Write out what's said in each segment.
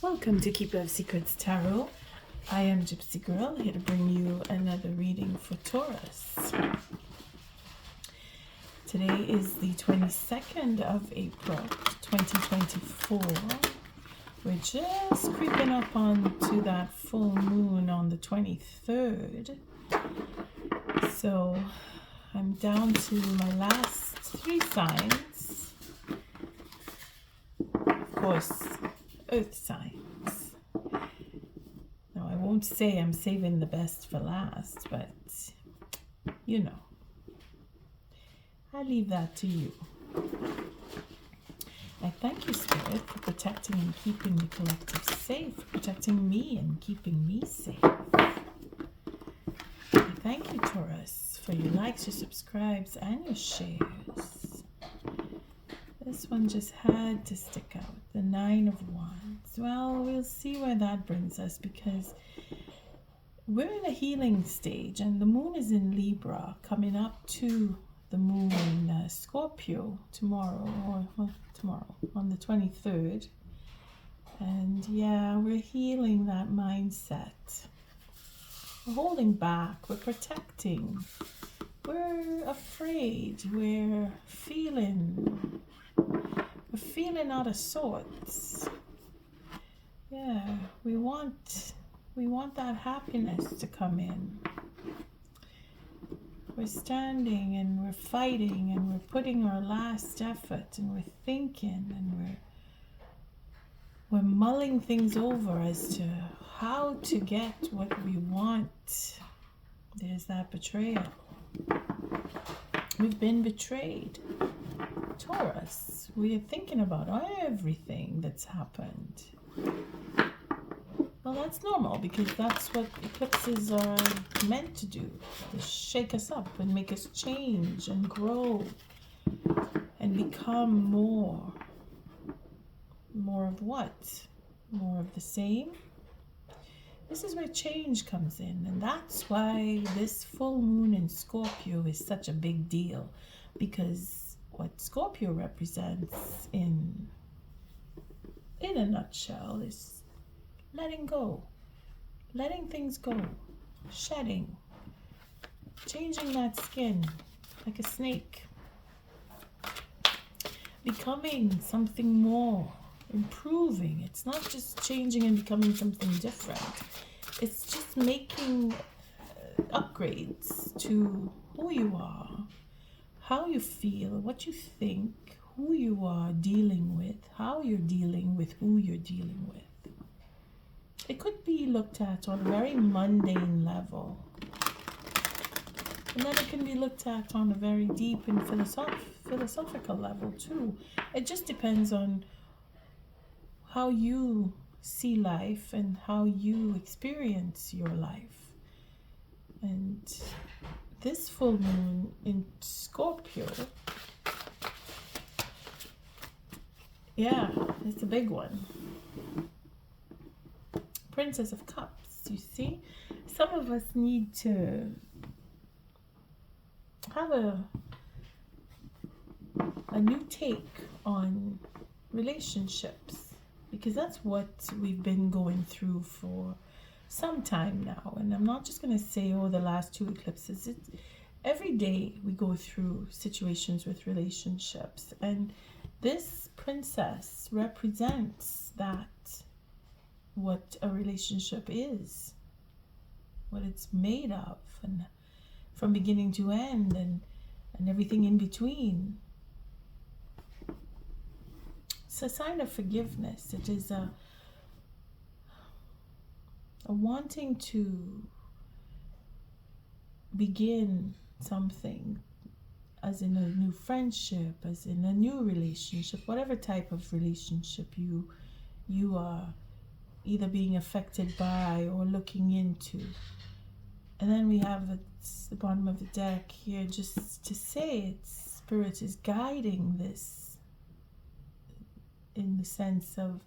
Welcome to Keeper of Secrets Tarot. I am Gypsy Girl, here to bring you another reading for Taurus. Today is the 22nd of April, 2024. We're just creeping up onto that full moon on the 23rd. So I'm down to my last 3 signs. Of course, earth signs. Now, I won't say I'm saving the best for last, but you know, I leave that to you. I thank you, Spirit, for protecting and keeping the collective safe, protecting me and keeping me safe. I thank you, Taurus, for your likes, your subscribes, and your shares. This one just had to stick out. The 9 of Wands. Well, we'll see where that brings us, because we're in a healing stage and the moon is in Libra, coming up to the moon in Scorpio tomorrow on the 23rd. And yeah, we're healing that mindset. We're holding back. We're protecting. We're afraid. We're feeling out of sorts. Yeah, we want that happiness to come in. We're standing and we're fighting and we're putting our last effort and we're thinking and we're mulling things over as to how to get what we want. There's that betrayal. We've been betrayed. Taurus, we are thinking about everything that's happened. Well, that's normal, because that's what eclipses are meant to do. To shake us up and make us change and grow and become more. More of what? More of the same? This is where change comes in, and that's why this full moon in Scorpio is such a big deal, because what Scorpio represents in a nutshell is letting go, letting things go, shedding, changing that skin like a snake, becoming something more, improving. It's not just changing and becoming something different. It's just making upgrades to who you are, how you feel, what you think, who you are dealing with, how you're dealing with who you're dealing with. It could be looked at on a very mundane level. And then it can be looked at on a very deep and philosophical level too. It just depends on how you see life and how you experience your life. And this full moon in Scorpio, yeah, it's a big one. Princess of Cups, you see? Some of us need to have a new take on relationships, because that's what we've been going through for some time now. And I'm not just going to say, oh, the last 2 eclipses. It's every day we go through situations with relationships, and this princess represents that, what a relationship is, what it's made of, and from beginning to end, and everything in between. It's a sign of forgiveness. It is a wanting to begin something, as in a new friendship, as in a new relationship, whatever type of relationship you are either being affected by or looking into. And then we have the bottom of the deck here, just to say Spirit is guiding this in the sense of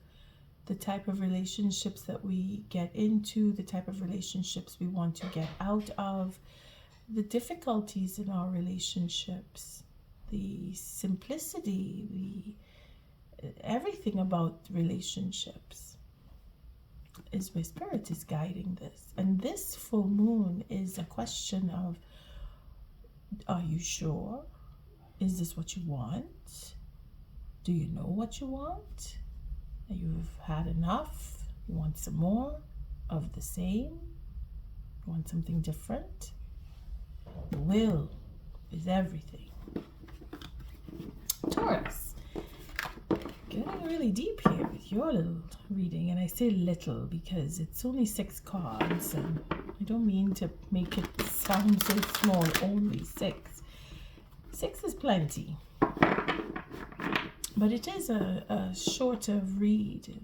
the type of relationships that we get into, the type of relationships we want to get out of, the difficulties in our relationships, the simplicity, everything about relationships. is where Spirit is guiding this. And this full moon is a question of, are you sure? Is this what you want? Do you know what you want? You've had enough? You want some more of the same? You want something different? The will is everything. Taurus, getting really deep here with your little reading, and I say little because it's only 6 cards, and I don't mean to make it sound so small, only 6. 6 is plenty, but it is a shorter read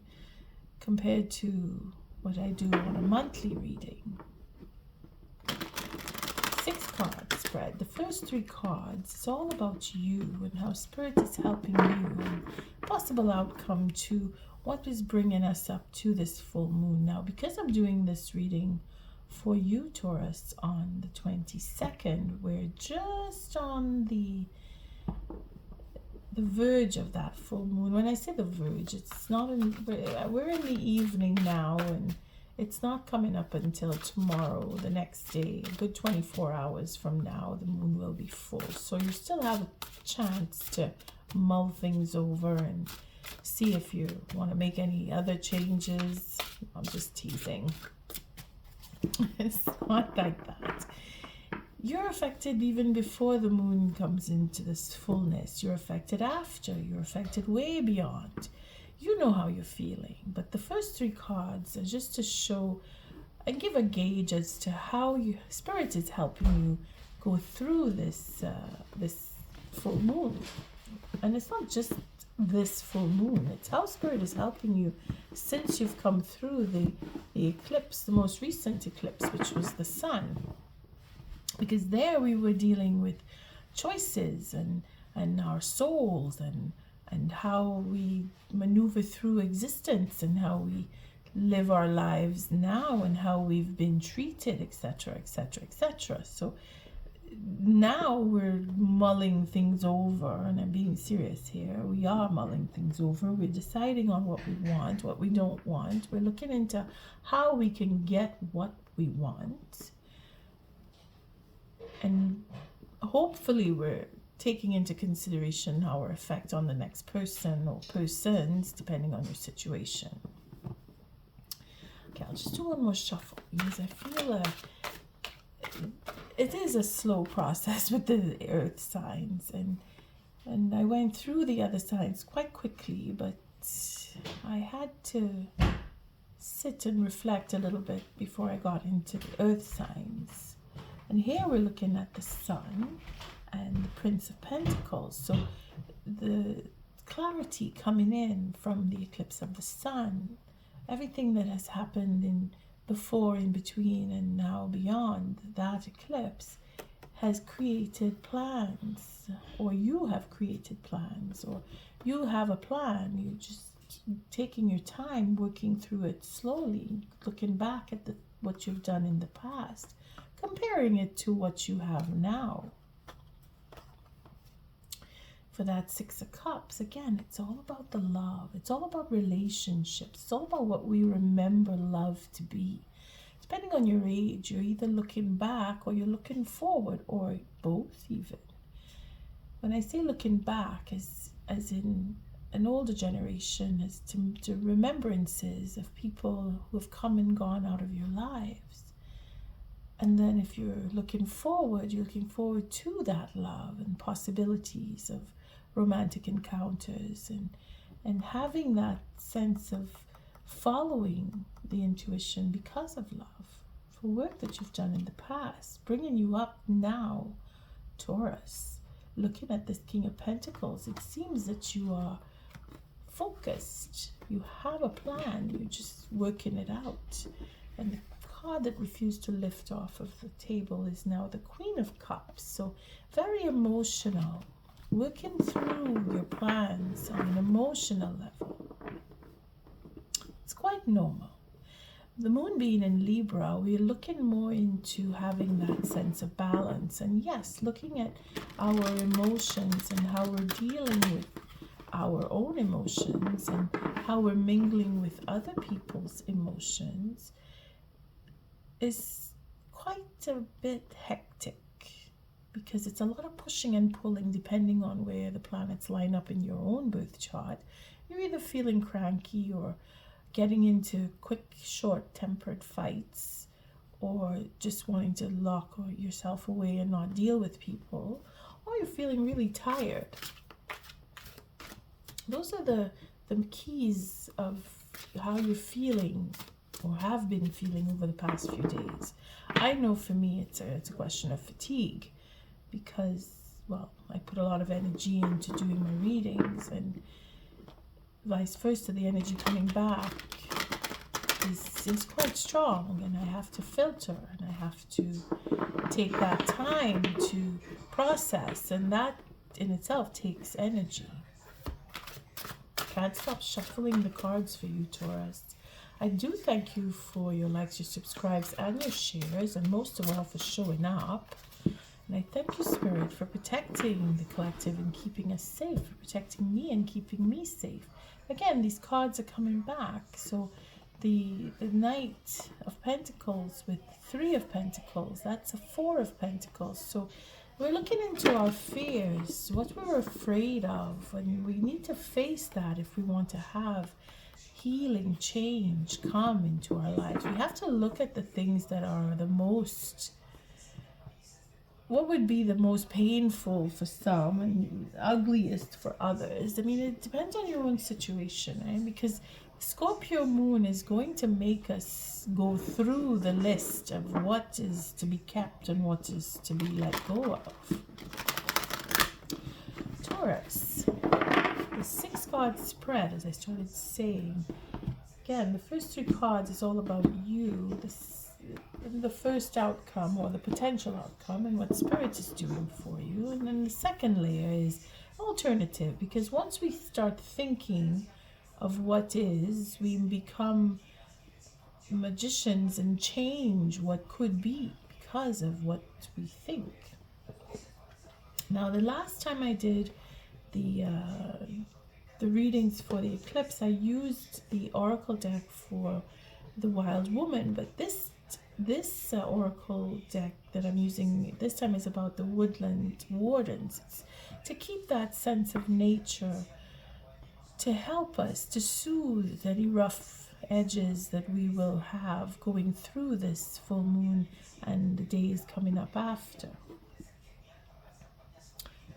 compared to what I do on a monthly reading. 6 card spread. The first 3 cards, it's all about you and how Spirit is helping you and possible outcome to what is bringing us up to this full moon. Now, because I'm doing this reading for you, Taurus, on the 22nd, we're just on the verge of that full moon. When I say the verge, it's not in, we're in the evening now, and it's not coming up until tomorrow, the next day. A good 24 hours from now, the moon will be full. So you still have a chance to mull things over and see if you want to make any other changes. I'm just teasing. It's not like that. You're affected even before the moon comes into this fullness. You're affected after. You're affected way beyond. You know how you're feeling. But the first 3 cards are just to show and give a gauge as to how Spirit is helping you go through this full moon. And it's not just this full moon. It's how Spirit is helping you since you've come through the eclipse, the most recent eclipse, which was the sun. Because there we were dealing with choices and our souls and how we maneuver through existence and how we live our lives now and how we've been treated, etc., etc., etc. So now we're mulling things over, and I'm being serious here. We are mulling things over. We're deciding on what we want, what we don't want. We're looking into how we can get what we want. And hopefully we're taking into consideration our effect on the next person or persons, depending on your situation. Okay, I'll just do one more shuffle because I feel it is a slow process with the earth signs, and I went through the other signs quite quickly, but I had to sit and reflect a little bit before I got into the earth signs. And here we're looking at the Sun and the Prince of Pentacles. So the clarity coming in from the eclipse of the Sun, everything that has happened in before, in between, and now beyond that eclipse has created plans, or you have created plans, or you have a plan. You're just taking your time, working through it slowly, looking back at what you've done in the past, comparing it to what you have now. For that 6 of Cups, again, it's all about the love. It's all about relationships. It's all about what we remember love to be. Depending on your age, you're either looking back or you're looking forward, or both even. When I say looking back, as in an older generation, as to remembrances of people who have come and gone out of your lives. And then if you're looking forward, you're looking forward to that love and possibilities of romantic encounters and having that sense of following the intuition because of love for work that you've done in the past, bringing you up now, Taurus. Looking at this King of Pentacles, it seems that you are focused. You have a plan. You're just working it out. And the card that refused to lift off of the table is now the Queen of Cups. So very emotional, working through your plans on an emotional level. It's quite normal. The moon being in Libra, we're looking more into having that sense of balance. And yes, looking at our emotions and how we're dealing with our own emotions and how we're mingling with other people's emotions is quite a bit hectic, because it's a lot of pushing and pulling depending on where the planets line up in your own birth chart. You're either feeling cranky or getting into quick, short-tempered fights, or just wanting to lock yourself away and not deal with people, or you're feeling really tired. Those are the keys of how you're feeling or have been feeling over the past few days. I know for me it's a question of fatigue, because, well, I put a lot of energy into doing my readings, and vice versa, the energy coming back is quite strong, and I have to filter, and I have to take that time to process, and that in itself takes energy. Can't stop shuffling the cards for you, Taurus. I do thank you for your likes, your subscribes, and your shares, and most of all for showing up. And I thank you, Spirit, for protecting the collective and keeping us safe, for protecting me and keeping me safe. Again, these cards are coming back. So the Knight of Pentacles with 3 of Pentacles, that's a 4 of Pentacles. So we're looking into our fears, what we're afraid of, and we need to face that if we want to have healing, change come into our lives. We have to look at the things that are the most, what would be the most painful for some and ugliest for others. I mean, it depends on your own situation, right? Because Scorpio moon is going to make us go through the list of what is to be kept and what is to be let go of. Taurus, the 6 card spread, as I started saying. Again, the first 3 cards is all about you, the first outcome or the potential outcome and what Spirit is doing for you. And then the second layer is alternative, because once we start thinking of what is, we become magicians and change what could be because of what we think. Now, the last time I did the readings for the eclipse, I used the Oracle deck for the Wild Woman, but this Oracle deck that I'm using this time is about the Woodland Wardens. It's to keep that sense of nature, to help us to soothe any rough edges that we will have going through this full moon and the days coming up after.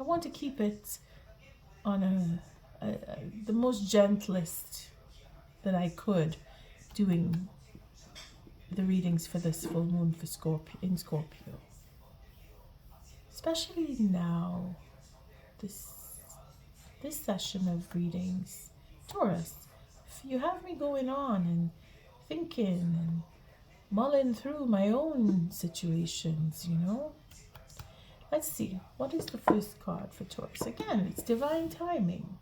I want to keep it on the most gentlest that I could, doing the readings for this full moon for Scorpio. Especially now, this session of readings. Taurus, if you have me going on and thinking and mulling through my own situations, you know. Let's see, what is the first card for Taurus? Again, it's divine timing.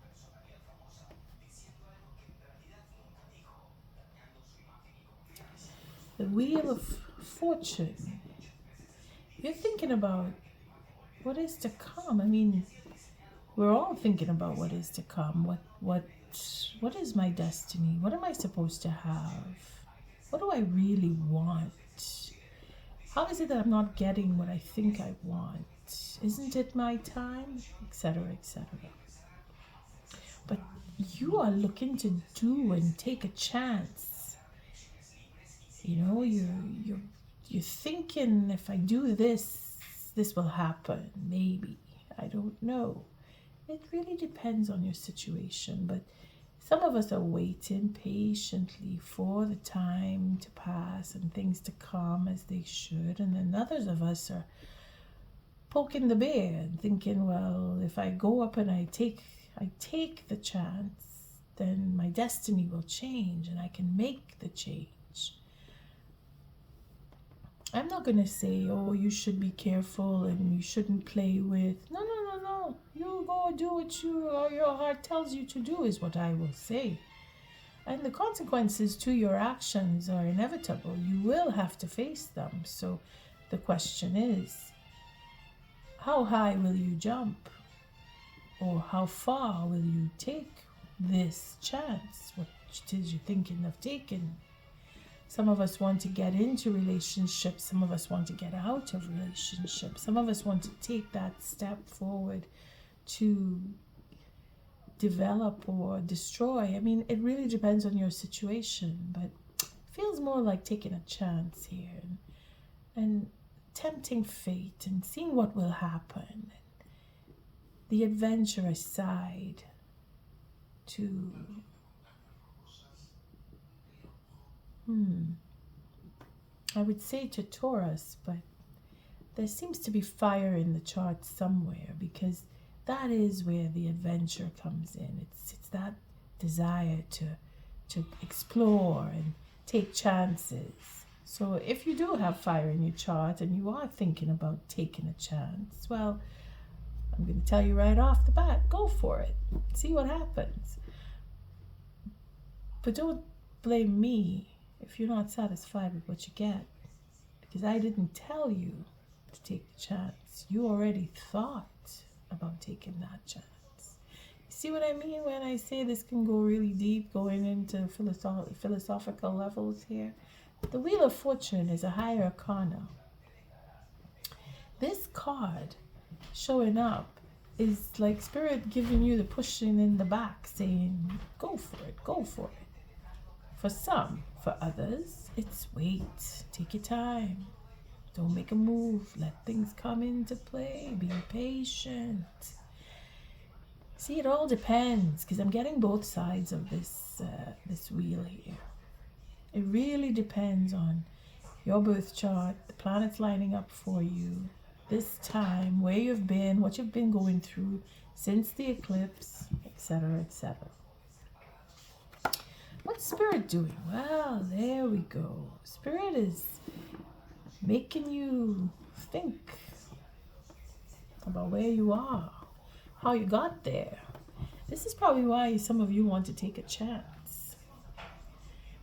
The Wheel of Fortune. You're thinking about what is to come. I mean, we're all thinking about what is to come. What is my destiny? What am I supposed to have? What do I really want? How is it that I'm not getting what I think I want? Isn't it my time? Etc., etc. But you are looking to do and take a chance. You know, you're thinking, if I do this, this will happen. Maybe. I don't know. It really depends on your situation, but some of us are waiting patiently for the time to pass and things to come as they should, and then others of us are poking the bear and thinking, well, if I go up and I take the chance, then my destiny will change and I can make the change. I'm not going to say, oh, you should be careful and you shouldn't play with. No. You go do what your heart tells you to do is what I will say. And the consequences to your actions are inevitable. You will have to face them. So the question is, how high will you jump? or how far will you take this chance, what it is you're thinking of taking. Some of us want to get into relationships, some of us want to get out of relationships, some of us want to take that step forward to develop or destroy. I mean, it really depends on your situation, but it feels more like taking a chance here and tempting fate and seeing what will happen. The adventurous side to I would say to Taurus, but there seems to be fire in the chart somewhere, because that is where the adventure comes in. It's that desire to explore and take chances. So if you do have fire in your chart and you are thinking about taking a chance, well, I'm going to tell you right off the bat, go for it. See what happens. But don't blame me if you're not satisfied with what you get, because I didn't tell you to take the chance. You already thought about taking that chance. You see what I mean when I say this can go really deep, going into philosophical levels here? The Wheel of Fortune is a higher arcana. This card showing up is like Spirit giving you the pushing in the back, saying, go for it, go for it. For some, for others, it's wait, take your time. Don't make a move, let things come into play, be patient. See, it all depends, because I'm getting both sides of this wheel here. It really depends on your birth chart, the planets lining up for you, this time, where you've been, what you've been going through since the eclipse, etc., etc. What's Spirit doing? Well, there we go. Spirit is making you think about where you are, how you got there. This is probably why some of you want to take a chance,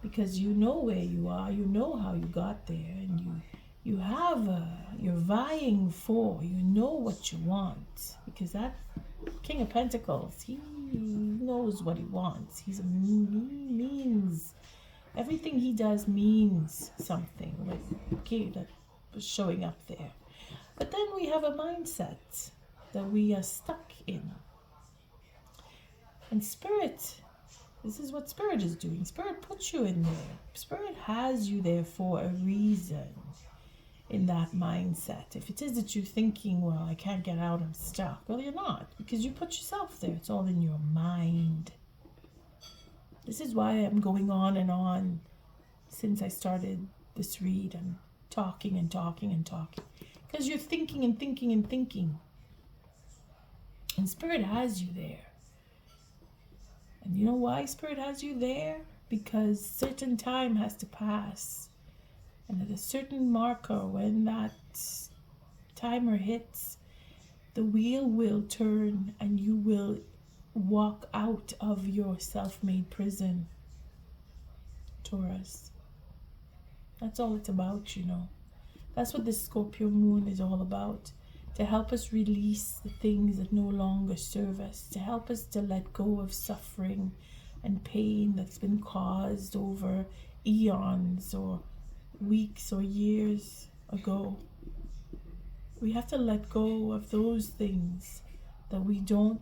because you know where you are, you know how you got there, and you're vying for, you know what you want, because that King of Pentacles, he knows what he wants. He means, everything he does means something, like, okay, that was showing up there. But then we have a mindset that we are stuck in. And Spirit, this is what Spirit is doing. Spirit puts you in there. Spirit has you there for a reason, in that mindset. If it is that you're thinking, well, I can't get out, I'm stuck. Well, you're not, because you put yourself there. It's all in your mind. This is why I'm going on and on since I started this read. I'm talking and talking and talking, because you're thinking and thinking and thinking. And Spirit has you there. And you know why Spirit has you there? Because certain time has to pass. And at a certain marker, when that timer hits, the wheel will turn and you will walk out of your self-made prison, Taurus. That's all it's about, you know. That's what this Scorpio moon is all about. To help us release the things that no longer serve us. To help us to let go of suffering and pain that's been caused over eons or weeks or years ago. We have to let go of those things that we don't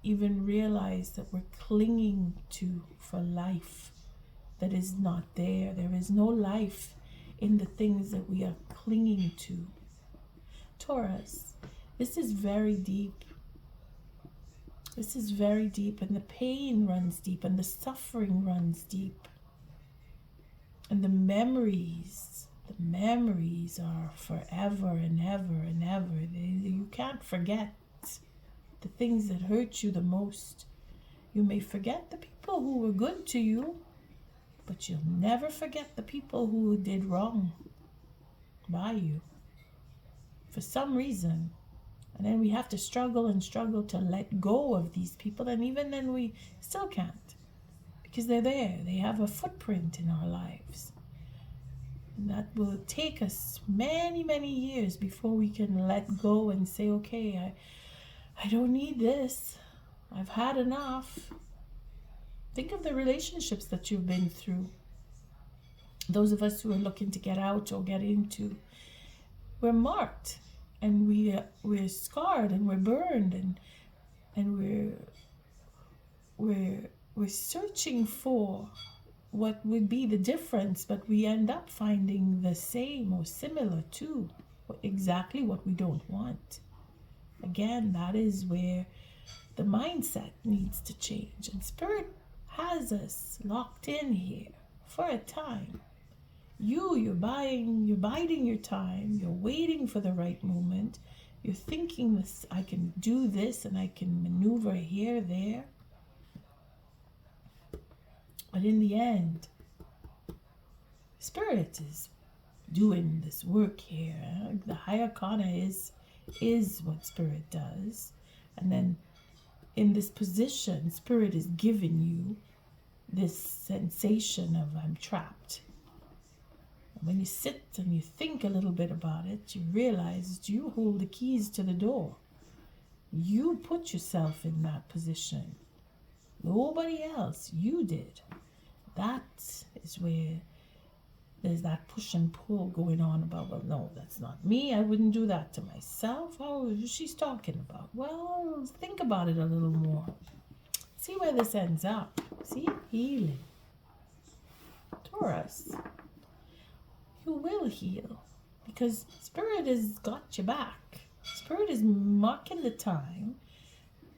even realize that we're clinging to for life, that is not there. There is no life in the things that we are clinging to. Taurus, this is very deep. This is very deep, and the pain runs deep, and the suffering runs deep. And the memories are forever and ever and ever. You can't forget the things that hurt you the most. You may forget the people who were good to you, but you'll never forget the people who did wrong by you for some reason. And then we have to struggle and struggle to let go of these people, and even then we still can't. Because they're there. They have a footprint in our lives. And that will take us many, many years before we can let go and say, okay, I don't need this. I've had enough. Think of the relationships that you've been through. Those of us who are looking to get out or get into, we're marked, and we're scarred, and we're burned, and we're searching for what would be the difference, but we end up finding the same or similar to exactly what we don't want. Again, that is where the mindset needs to change, and Spirit has us locked in here for a time. You're biding your time, you're waiting for the right moment, you're thinking this, I can do this and I can maneuver here, there. But in the end, Spirit is doing this work here. The High Arcana is what Spirit does. And then in this position, Spirit is giving you this sensation of I'm trapped. And when you sit and you think a little bit about it, you realize you hold the keys to the door. You put yourself in that position. Nobody else. You did. That is where there's that push and pull going on about, well, no, that's not me. I wouldn't do that to myself. Oh, she's talking about. Well, think about it a little more. See where this ends up. See? Healing. Taurus. You will heal because Spirit has got your back. Spirit is marking the time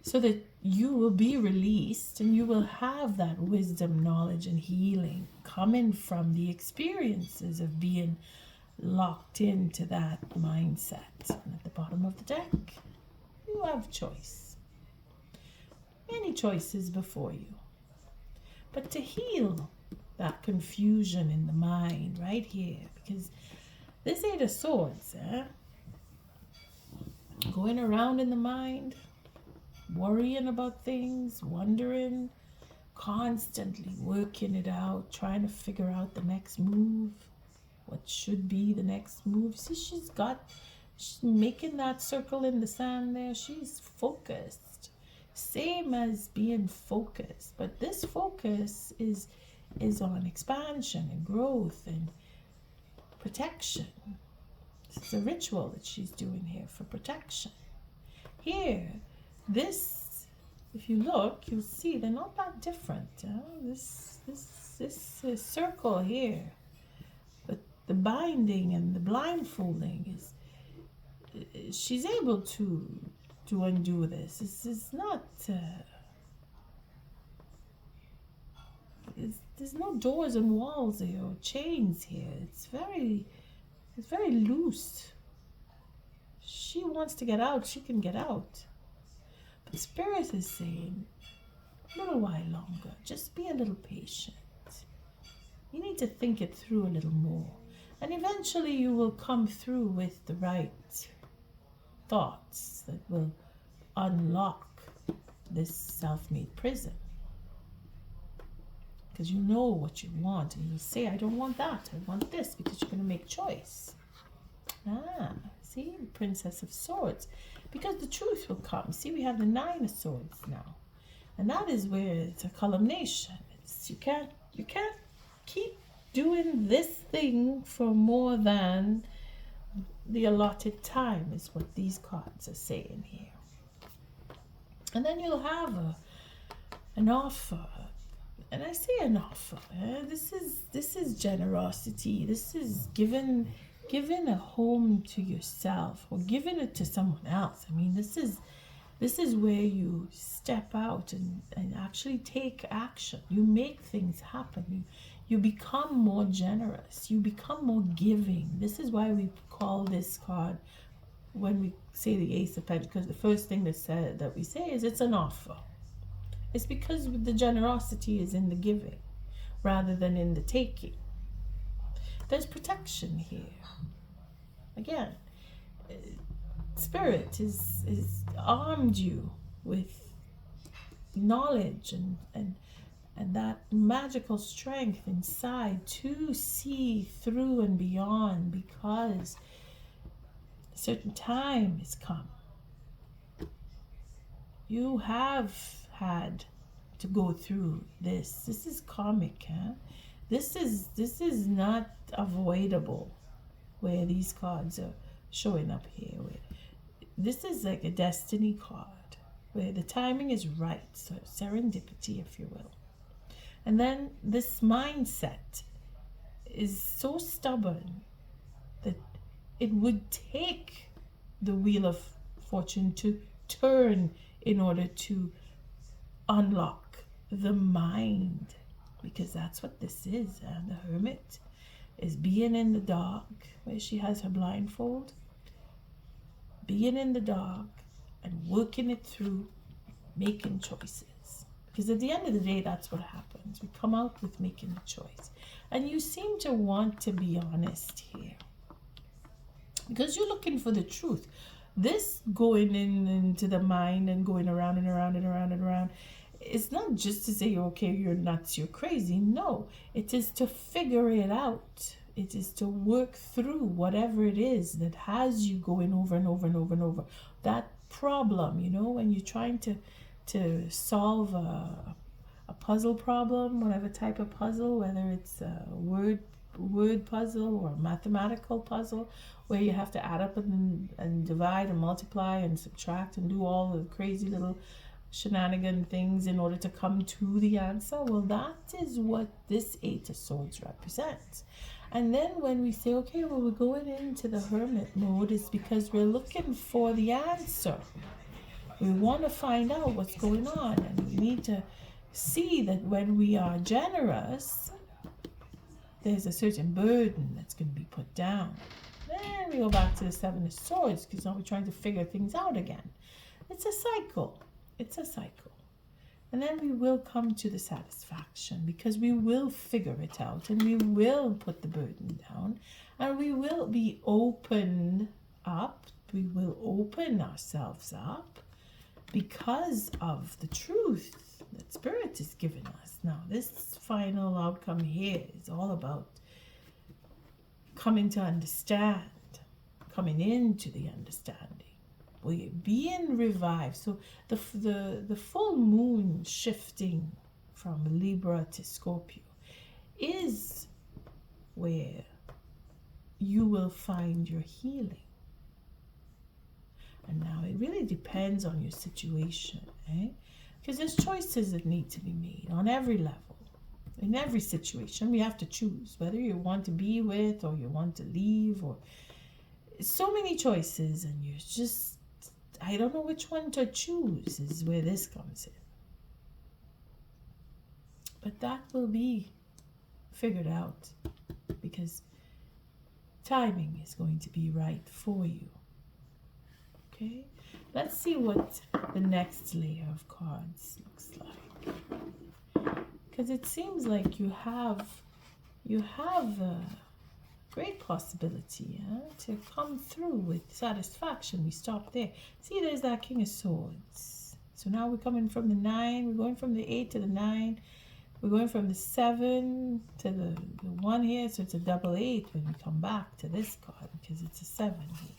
so that you will be released and you will have that wisdom, knowledge, and healing coming from the experiences of being locked into that mindset. And at the bottom of the deck, you have choice. Many choices before you. But to heal that confusion in the mind right here, because this Eight of Swords, going around in the mind, worrying about things, wondering, constantly working it out, trying to figure out the next move, what should be the next move. See, she's making that circle in the sand there. She's focused, same as being focused, but this focus is on expansion and growth and protection. It's a ritual that she's doing here for protection. Here, this, if you look, you'll see they're not that different. This circle here, but the binding and the blindfolding is, she's able to undo this. This is not, there's no doors and walls here or chains here. It's very loose. She wants to get out, she can get out. But Spirit is saying, a little while longer, just be a little patient. You need to think it through a little more. And eventually you will come through with the right thoughts that will unlock this self-made prison. Because you know what you want, and you say, I don't want that, I want this, because you're going to make choice. See, the Princess of Swords. Because the truth will come. See, we have the Nine of Swords now. And that is where it's a culmination. You can't keep doing this thing for more than the allotted time, is what these cards are saying here. And then you'll have an offer. And I say an offer. This is generosity. This is giving a home to yourself or giving it to someone else. I mean, this is where you step out and actually take action. You make things happen. You become more generous. You become more giving. This is why we call this card, when we say the Ace of Pentacles, because the first thing that we say is it's an offer. It's because the generosity is in the giving rather than in the taking. There's protection here. Again, Spirit is armed you with knowledge and that magical strength inside to see through and beyond, because a certain time has come. You have had to go through this. This is karmic, huh? This is not avoidable, where these cards are showing up here. This is like a destiny card, where the timing is right, so serendipity, if you will. And then this mindset is so stubborn that it would take the wheel of fortune to turn in order to unlock the mind, because that's what this is. The Hermit is being in the dark, where she has her blindfold, being in the dark and working it through, making choices. Because at the end of the day, that's what happens. We come out with making a choice. And you seem to want to be honest here, because you're looking for the truth. This going into the mind and going around and around and around and around, it's not just to say, okay, you're nuts, you're crazy. No, it is to figure it out. It is to work through whatever it is that has you going over and over and over and over. That problem, you know, when you're trying to solve a puzzle problem, whatever type of puzzle, whether it's a word puzzle or a mathematical puzzle, where you have to add up and divide and multiply and subtract and do all the crazy little shenanigan things in order to come to the answer. Well, that is what this Eight of Swords represents. And then when we say, okay, well, we're going into the Hermit mode, is because we're looking for the answer. We want to find out what's going on, and we need to see that when we are generous, there's a certain burden that's going to be put down. Then we go back to the Seven of Swords, because now we're trying to figure things out again. It's a cycle. It's a cycle. And then we will come to the satisfaction, because we will figure it out, and we will put the burden down, and we will be open up. We will open ourselves up because of the truth that Spirit is giving us. Now, this final outcome here is all about coming to understand, coming into the understanding. We're being revived. So the full moon shifting from Libra to Scorpio is where you will find your healing. And now it really depends on your situation, eh? Because there's choices that need to be made on every level. In every situation, we have to choose whether you want to be with or you want to leave, or so many choices, and you're just, I don't know which one to choose, is where this comes in. But that will be figured out, because timing is going to be right for you. Okay, let's see what the next layer of cards looks like, because it seems like you have a great possibility to come through with satisfaction. We stop there. See, there's that King of Swords. So now we're coming from the 9, we're going from the 8 to the 9, we're going from the 7 to the 1 here, so it's a double 8 when we come back to this card, because it's a 7 here.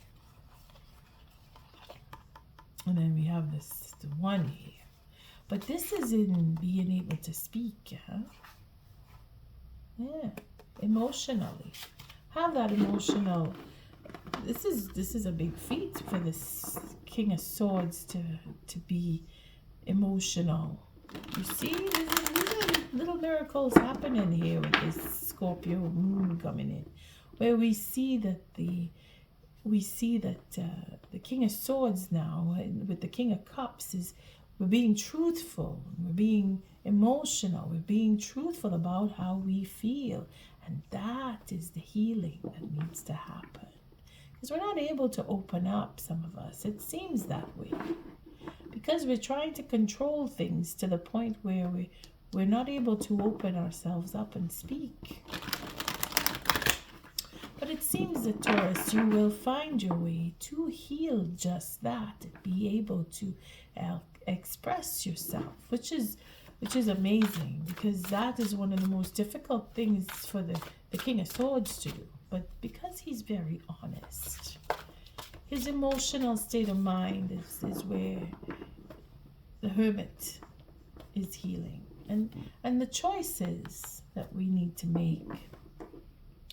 And then we have the 1 here. But this is in being able to speak, yeah, emotionally. Have that emotional. This is a big feat for this King of Swords to be emotional. You see, there's little miracles happening here with this Scorpio moon coming in, where we see that the King of Swords now, with the King of Cups, is we're being truthful, we're being emotional, we're being truthful about how we feel, and that is the healing that needs to happen. Because we're not able to open up, some of us. It seems that way. Because we're trying to control things to the point where we're not able to open ourselves up and speak. But it seems that, Taurus, you will find your way to heal just that, be able to express yourself, which is amazing, because that is one of the most difficult things for the King of Swords to do. But because he's very honest, his emotional state of mind is where the Hermit is healing. And the choices that we need to make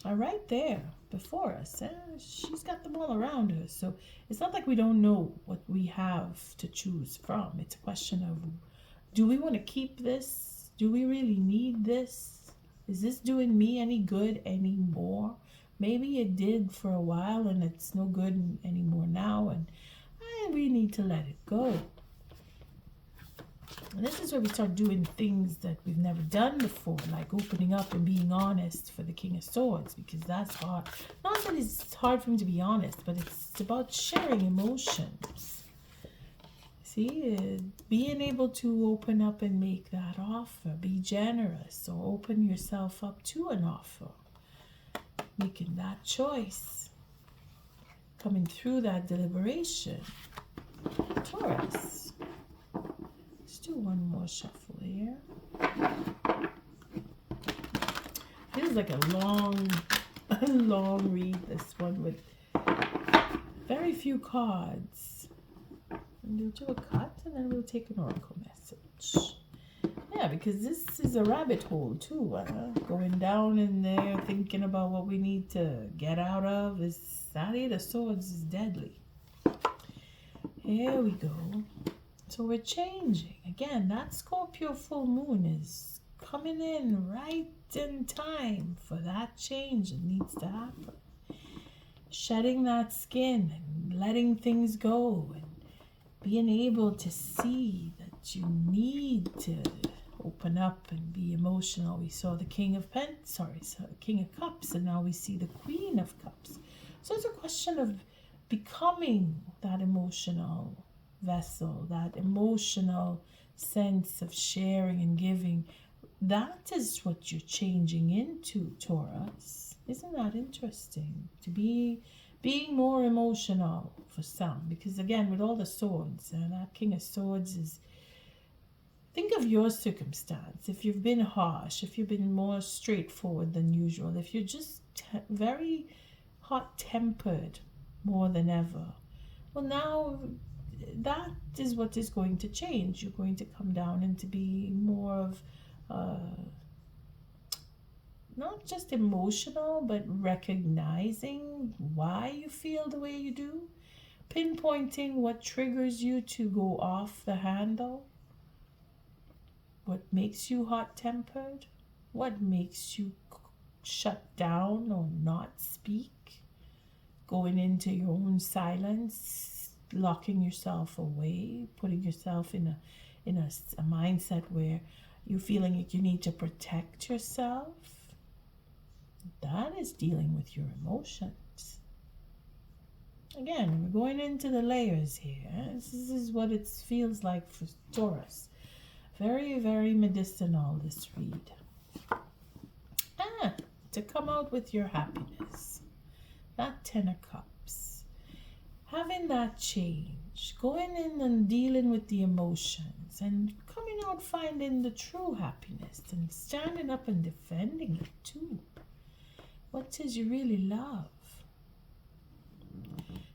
are right there before us. She's got them all around her. So it's not like we don't know what we have to choose from. It's a question of, do we want to keep this? Do we really need this? Is this doing me any good anymore? Maybe it did for a while and it's no good anymore now, and we need to let it go. And this is where we start doing things that we've never done before, like opening up and being honest for the King of Swords, because that's hard. Not that it's hard for him to be honest, but it's about sharing emotions. See, being able to open up and make that offer, be generous, or open yourself up to an offer, making that choice, coming through that deliberation. Taurus. Let's do one more shuffle here. Feels like a long read, this one, with very few cards. And we'll do a cut and then we'll take an oracle message. Yeah, because this is a rabbit hole too. Going down in there, thinking about what we need to get out of. That Eight of Swords is deadly. Here we go. So we're changing. Again, that Scorpio full moon is coming in right in time for that change that needs to happen. Shedding that skin and letting things go and being able to see that you need to open up and be emotional. We saw the King of Cups, and now we see the Queen of Cups. So it's a question of becoming that emotional vessel, that emotional sense of sharing and giving. That is what you're changing into, Taurus. Isn't that interesting? To be being more emotional for some, because again, with all the swords, that King of Swords is, think of your circumstance. If you've been harsh, if you've been more straightforward than usual, if you're just very hot-tempered more than ever, well, now that is what is going to change. You're going to come down and to be more of not just emotional, but recognizing why you feel the way you do, pinpointing what triggers you to go off the handle, what makes you hot-tempered, what makes you shut down or not speak, going into your own silence, locking yourself away, putting yourself in a mindset where you're feeling like you need to protect yourself. That is dealing with your emotions. Again, we're going into the layers here. This is what it feels like for Taurus. Very, very medicinal, this read. To come out with your happiness. That Ten of Cups. Having that change. Going in and dealing with the emotions. And coming out finding the true happiness. And standing up and defending it too. What is you really love?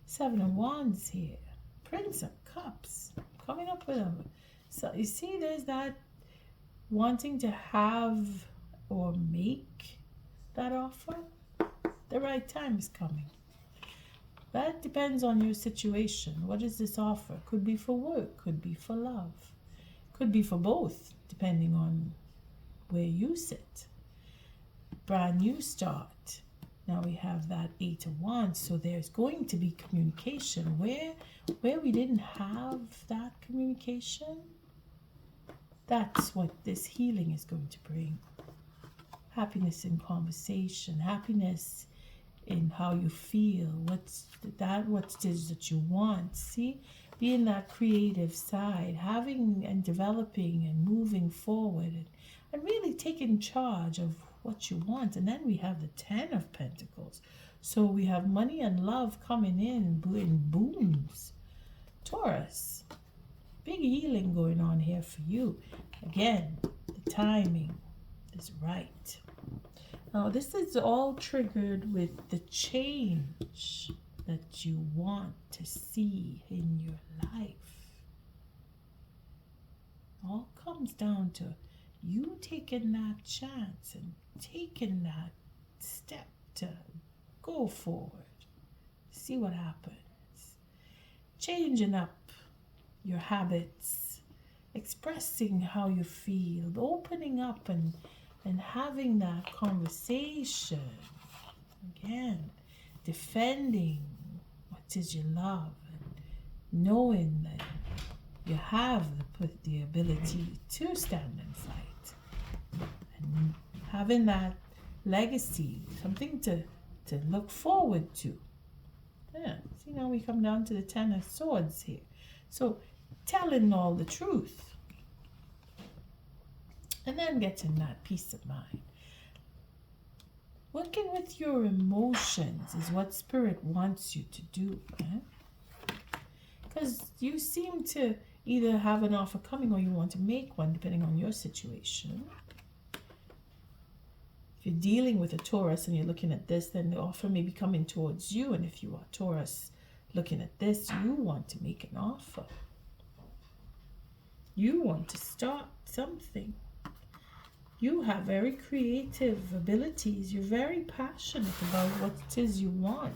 Seven of Wands here. Prince of Cups. Coming up with a... So you see, there's that wanting to have or make that offer. The right time is coming. That depends on your situation. What is this offer? Could be for work, could be for love, could be for both, depending on where you sit. Brand new start. Now we have that Eight of Wands, so there's going to be communication. Where we didn't have that communication, that's what this healing is going to bring. Happiness in conversation, happiness in how you feel, what it is that you want. See, being that creative side, having and developing and moving forward and really taking charge of what you want. And then we have the Ten of Pentacles. So we have money and love coming in booms. Taurus, big healing going on here for you. Again, the timing is right. Now, this is all triggered with the change that you want to see in your life. All comes down to you taking that chance and taking that step to go forward. See what happens. Changing up your habits, expressing how you feel, opening up and having that conversation. Again, defending what is you love and knowing that you have the ability to stand and fight. And having that legacy, something to look forward to. Yeah, see, now we come down to the 10 of Swords here. So, telling all the truth. And then getting that peace of mind. Working with your emotions is what Spirit wants you to do. Because you seem to either have an offer coming or you want to make one, depending on your situation. If you're dealing with a Taurus and you're looking at this, then the offer may be coming towards you. And if you are Taurus looking at this, you want to make an offer. You want to start something. You have very creative abilities. You're very passionate about what it is you want.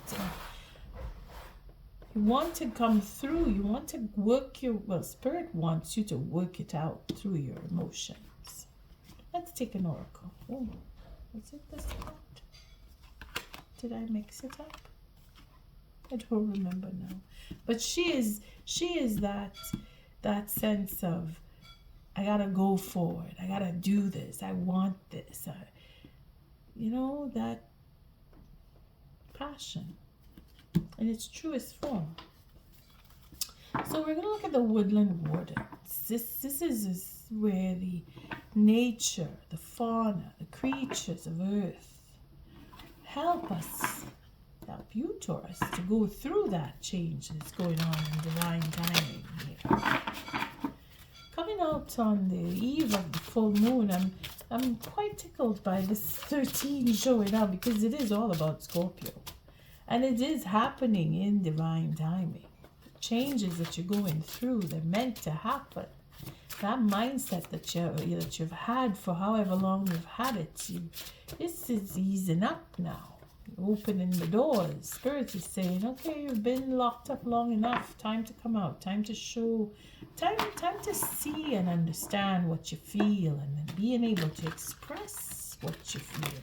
You want to come through. You want to work Spirit wants you to work it out through your emotions. Let's take an oracle. Oh, was it this card? Did I mix it up? I don't remember now. But she is that sense of, I gotta go forward. I gotta do this. I want this. That passion in its truest form. So we're gonna look at the Woodland Wardens. This is where the nature, the fauna, the creatures of Earth help us, help you, Taurus, to go through that change that's going on in divine timing here. Coming out on the eve of the full moon, I'm quite tickled by this 13 showing up because it is all about Scorpio. And it is happening in divine timing. The changes that you're going through, they're meant to happen. That mindset that you've had for however long you've had it, this is easing up now. You're opening the doors. Spirit is saying, okay, you've been locked up long enough. Time to come out. Time to show. Time to see and understand what you feel and being able to express what you feel.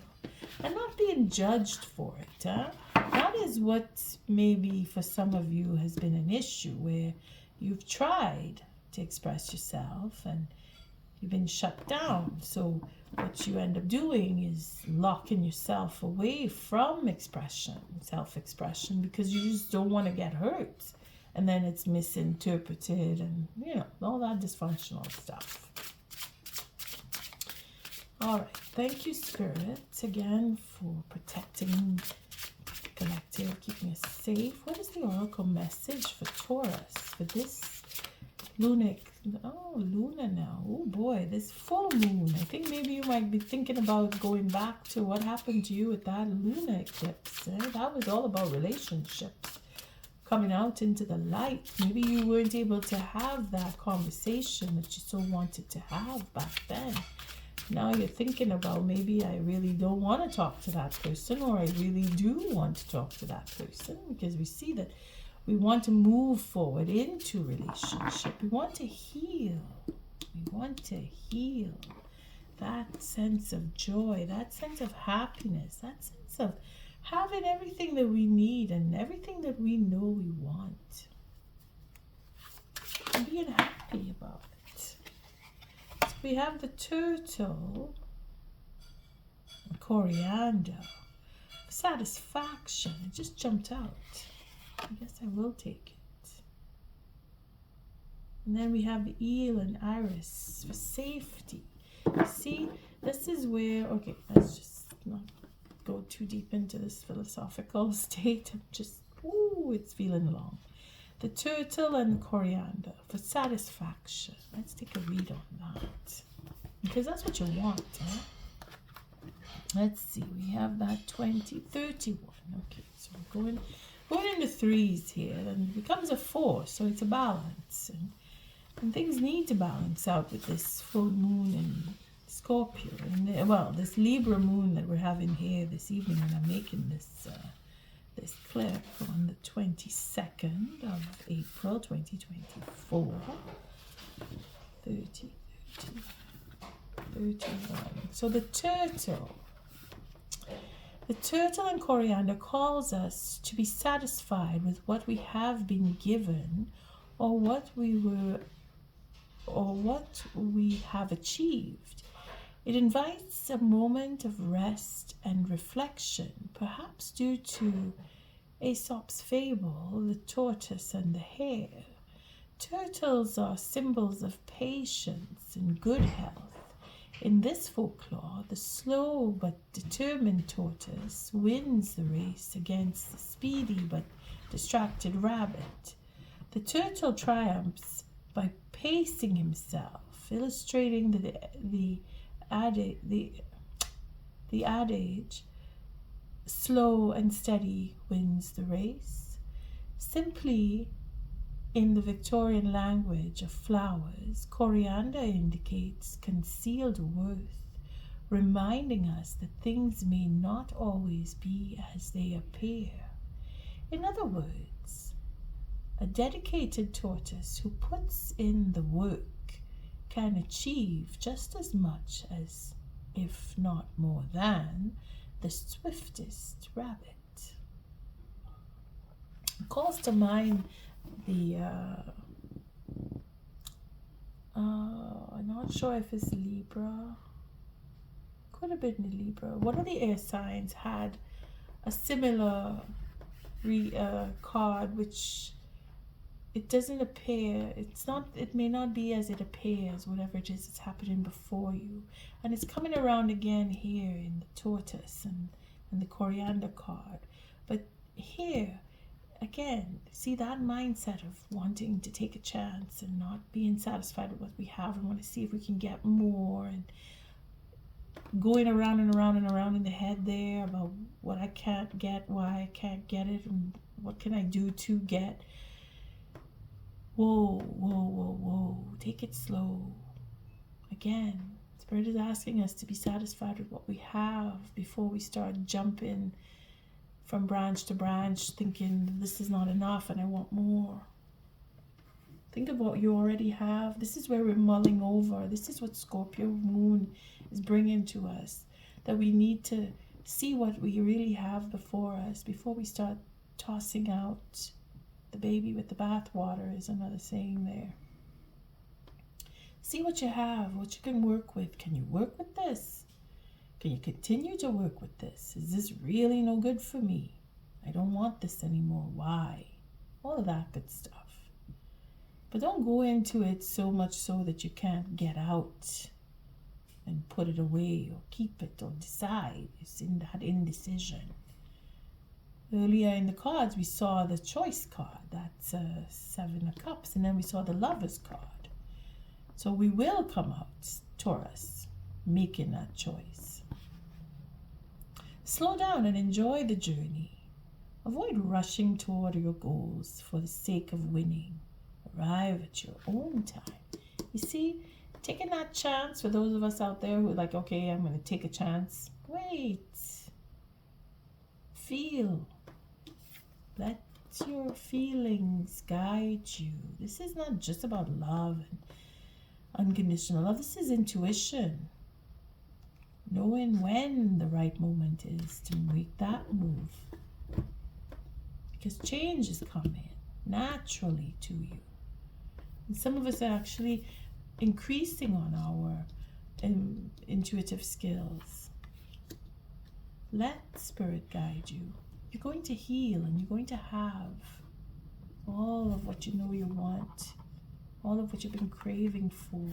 And not being judged for it. That is what maybe for some of you has been an issue where you've tried to express yourself and you've been shut down. So what you end up doing is locking yourself away from expression, self-expression, because you just don't want to get hurt. And then it's misinterpreted and, all that dysfunctional stuff. All right. Thank you, Spirit, again for protecting the collective, keeping us safe. What is the oracle message for Taurus for this Luna now? Oh boy, this full moon. I think maybe you might be thinking about going back to what happened to you with that Luna eclipse. That was all about relationships coming out into the light. Maybe you weren't able to have that conversation that you so wanted to have back then. Now you're thinking about, maybe I really don't want to talk to that person, or I really do want to talk to that person, because we see that we want to move forward into relationship. We want to heal. We want to heal that sense of joy, that sense of happiness, that sense of having everything that we need and everything that we know we want. And being happy about it. So we have the turtle, the coriander, satisfaction. It just jumped out. I guess I will take it. And then we have the eel and iris for safety. See, this is where, okay, let's just not go too deep into this philosophical state. I'm just, it's feeling long. The turtle and the coriander for satisfaction. Let's take a read on that. Because that's what you want, huh? Let's see, we have that 20, 31. Okay, so we're going into threes here, and it becomes a 4, so it's a balance. And And things need to balance out with this full moon in Scorpio. And well, this Libra moon that we're having here this evening when I'm making this this clip on the 22nd of April 2024. 30, 31. So the turtle and coriander calls us to be satisfied with what we have been given, or what we have achieved. It invites a moment of rest and reflection, perhaps due to Aesop's fable, The Tortoise and the Hare. Turtles are symbols of patience and good health. In this folklore, the slow but determined tortoise wins the race against the speedy but distracted rabbit. The turtle triumphs by pacing himself, illustrating the adage, slow and steady wins the race. Simply, in the Victorian language of flowers, coriander indicates concealed worth, reminding us that things may not always be as they appear. In other words, a dedicated tortoise who puts in the work can achieve just as much as, if not more than, the swiftest rabbit. It calls to mind the I'm not sure if it's Libra, could have been the Libra. One of the air signs had a similar card, which it doesn't appear, it may not be as it appears, whatever it is that's happening before you. And it's coming around again here in the tortoise and the coriander card. But here, again, see that mindset of wanting to take a chance and not being satisfied with what we have and want to see if we can get more, and going around and around and around in the head there about what I can't get, why I can't get it, and what can I do to get. Whoa, whoa, whoa, whoa. Take it slow. Again, Spirit is asking us to be satisfied with what we have before we start jumping from branch to branch, thinking this is not enough and I want more. Think of what you already have. This is where we're mulling over. This is what Scorpio moon is bringing to us, that we need to see what we really have before us before we start tossing out the baby with the bathwater, is another saying there. See what you have, what you can work with. Can you work with this? Can you continue to work with this? Is this really no good for me? I don't want this anymore. Why? All of that good stuff. But don't go into it so much so that you can't get out and put it away or keep it or decide. It's in that indecision. Earlier in the cards, we saw the choice card. That's Seven of Cups. And then we saw the Lover's card. So we will come out, Taurus, making that choice. Slow down and enjoy the journey. Avoid rushing toward your goals for the sake of winning. Arrive at your own time. You see, taking that chance, for those of us out there who are like, okay, I'm going to take a chance. Wait. Feel. Let your feelings guide you. This is not just about love and unconditional love. This is intuition. Knowing when the right moment is to make that move. Because change is coming naturally to you. And some of us are actually increasing on our intuitive skills. Let Spirit guide you. You're going to heal and you're going to have all of what you know you want, all of what you've been craving for.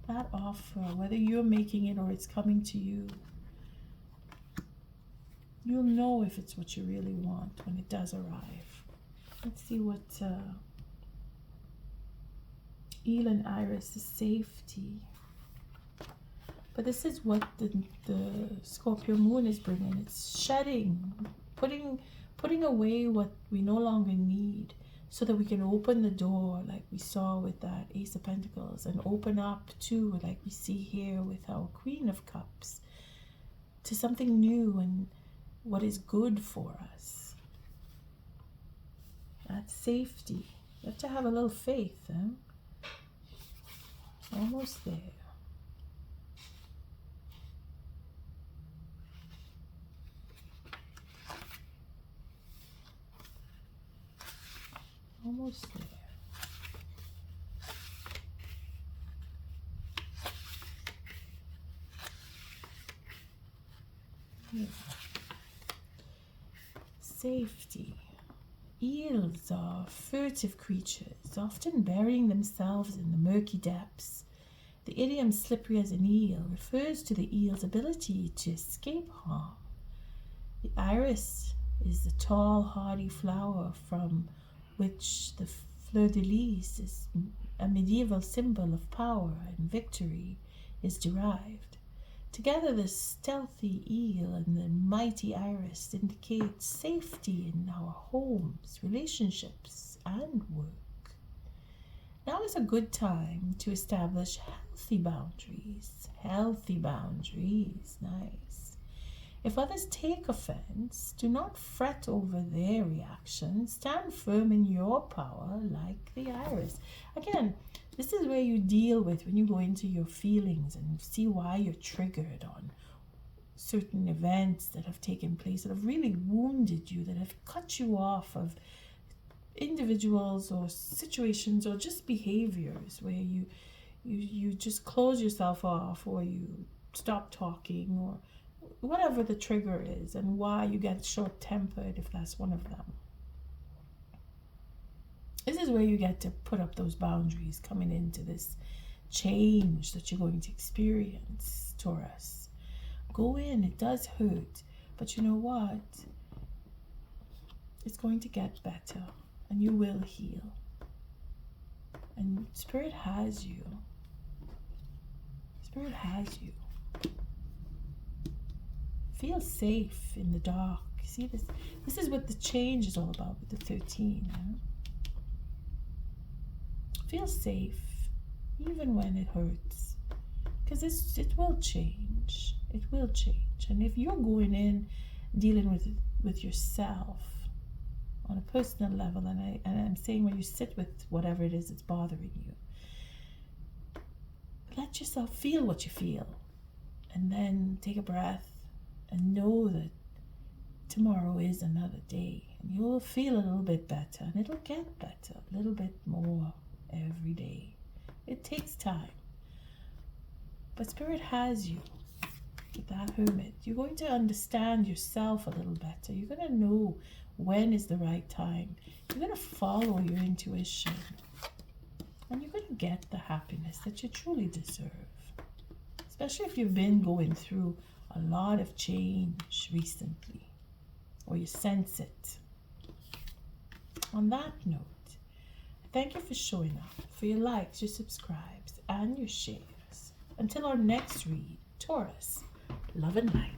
That offer, whether you're making it or it's coming to you, you'll know if it's what you really want when it does arrive. Let's see what Eel and Iris is safety. But this is what the Scorpio moon is bringing. It's shedding, putting away what we no longer need. so that we can open the door like we saw with that Ace of Pentacles, and open up too, like we see here with our Queen of Cups, to something new and what is good for us. That's safety. You have to have a little faith, eh? Almost there. Almost there. Yeah. Safety. Eels are furtive creatures, often burying themselves in the murky depths. The idiom slippery as an eel refers to the eel's ability to escape harm. The iris is the tall, hardy flower from which the fleur-de-lis, is a medieval symbol of power and victory, is derived. Together, the stealthy eel and the mighty iris indicate safety in our homes, relationships, and work. Now is a good time to establish healthy boundaries. Healthy boundaries, nice. If others take offense, do not fret over their reaction. Stand firm in your power like the iris. Again, this is where you deal with when you go into your feelings and see why you're triggered on certain events that have taken place, that have really wounded you, that have cut you off of individuals or situations or just behaviors where you just close yourself off, or you stop talking, or whatever the trigger is, and why you get short-tempered, if that's one of them. This is where you get to put up those boundaries coming into this change that you're going to experience, Taurus. Go in, it does hurt, but you know what? It's going to get better, and you will heal. And Spirit has you. Spirit has you. Feel safe in the dark. See this? This is what the change is all about with the 13. Huh? Feel safe, even when it hurts, because it will change. It will change. And if you're going in dealing with yourself on a personal level, and I'm saying when you sit with whatever it is that's bothering you, let yourself feel what you feel, and then take a breath. And know that tomorrow is another day, and you'll feel a little bit better, and it'll get better a little bit more every day. It takes time, but Spirit has you with that Hermit. You're going to understand yourself a little better. You're going to know when is the right time. You're going to follow your intuition, and you're going to get the happiness that you truly deserve, especially if you've been going through a lot of change recently, or you sense it. On that note, thank you for showing up, for your likes, your subscribes, and your shares. Until our next read, Taurus, love and light.